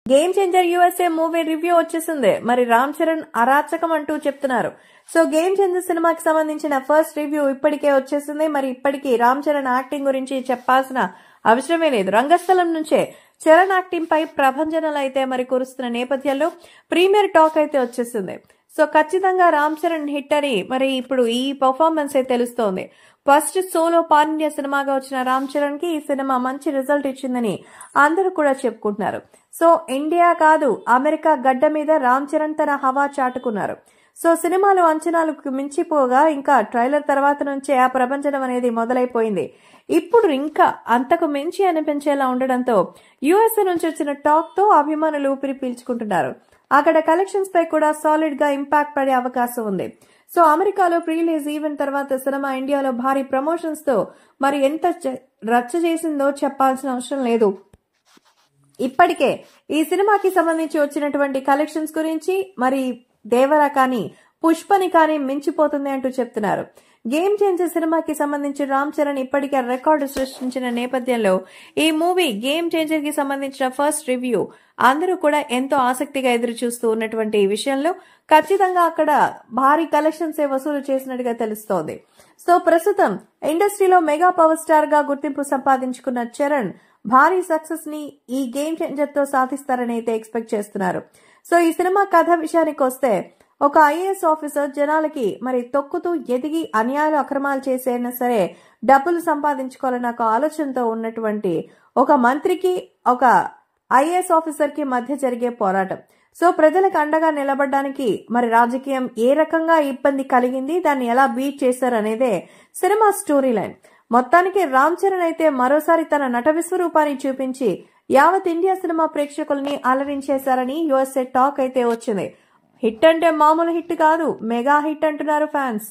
Game changer USA movie review వచ్చేసింది. మరి రామ్ చరణ్ అరాచకం అంటూ చెప్తున్నారు. సో గేమ్ చేంజర్ సినిమాకి సంబంధించిన ఫస్ట్ రివ్యూ ఇప్పటికే వచ్చేసింది. మరి ఇప్పటికీ రామ్ చరణ్ యాక్టింగ్ గురించి చెప్పాల్సిన అవసరమే లేదు. రంగస్థలం నుంచే చరణ్ యాక్టింగ్ పై ప్రభంజనాలు అయితే మరి కురుస్తున్న నేపథ్యంలో ప్రీమియర్ టాక్ అయితే వచ్చేసింది. సో ఖచ్చితంగా రామ్ చరణ్ హిట్ అని మరి ఇప్పుడు ఈ పర్ఫార్మెన్స్ అయితే తెలుస్తోంది. ఫస్ట్ సోలో పాన్ ఇండియా సినిమాగా వచ్చిన రామ్ చరణ్ కి ఈ సినిమా మంచి రిజల్ట్ ఇచ్చిందని అందరూ కూడా చెప్పుకుంటున్నారు. సో ఇండియా కాదు అమెరికా గడ్డ మీద రామ్ చరణ్ తన హవా చాటుకున్నారు. సో సినిమాలు అంచనాలకు మించిపోగా ఇంకా ట్రైలర్ తర్వాత నుంచే ఆ ప్రభంజనం అనేది మొదలైపోయింది. ఇప్పుడు ఇంకా అంతకు మించి అనిపించేలా ఉండడంతో యుఎస్ఏ నుంచి వచ్చిన టాక్ తో అభిమానులు ఊపిరి పీల్చుకుంటున్నారు. అక్కడ కలెక్షన్స్ పై కూడా సాలిడ్ గా ఇంపాక్ట్ పడే అవకాశం ఉంది. సో అమెరికాలో ప్రీ రిలీజ్ ఈవెంట్ తర్వాత సినిమా ఇండియాలో భారీ ప్రమోషన్స్ తో మరి ఎంత రచ్చ చేసిందో చెప్పాల్సిన అవసరం లేదు. ఇప్పటికే ఈ సినిమాకి సంబంధించి వచ్చినటువంటి కలెక్షన్స్ గురించి మరి దేవరా కానీ పుష్పని కానీ మించిపోతుంది అంటూ చెప్తున్నారు. గేమ్ చేంజర్ సినిమాకి సంబంధించి రామ్ చరణ్ ఇప్పటికే రికార్డు సృష్టించిన నేపథ్యంలో ఈ మూవీ గేమ్ చేంజర్ కి సంబంధించిన ఫస్ట్ రివ్యూ అందరూ కూడా ఎంతో ఆసక్తిగా ఎదురు చూస్తూ ఉన్నటువంటి ఈ విషయంలో ఖచ్చితంగా అక్కడ భారీ కలెక్షన్స్ వసూలు చేసినట్టుగా తెలుస్తోంది. సో ప్రస్తుతం ఇండస్ట్రీలో మెగా పవర్ స్టార్ గా గుర్తింపు సంపాదించుకున్న చరణ్ భారీ సక్సెస్ ని ఈ గేమ్ చేంజర్ తో సాధిస్తారని అయితే ఎక్స్పెక్ట్ చేస్తున్నారు. సో ఈ సినిమా కథ విషయానికి వస్తే ఒక ఐఏఎస్ ఆఫీసర్ జనాలకి మరి తొక్కుతూ ఎదిగి అన్యాయాలు అక్రమాలు చేసైనా సరే డబ్బులు సంపాదించుకోవాలన్న ఒక ఆలోచనతో ఉన్నటువంటి ఒక మంత్రికి ఒక ఐఏఎస్ ఆఫీసర్ కి మధ్య జరిగే పోరాటం. సో ప్రజలకు అండగా నిలబడడానికి మరి రాజకీయం ఏ రకంగా ఇబ్బంది కలిగింది, దాన్ని ఎలా బీట్ చేశారనేదే సినిమా స్టోరీ లైన్. మొత్తానికి రామ్ చరణ్ అయితే మరోసారి తన నట విశ్వరూపాన్ని చూపించి యావత్ ఇండియా సినిమా ప్రేక్షకుల్ని అలరించేశారని యుఎస్ఏ టాక్ అయితే వచ్చింది. హిట్ అంటే మామూలు హిట్ కాదు, మెగా హిట్ అంటున్నారు ఫ్యాన్స్.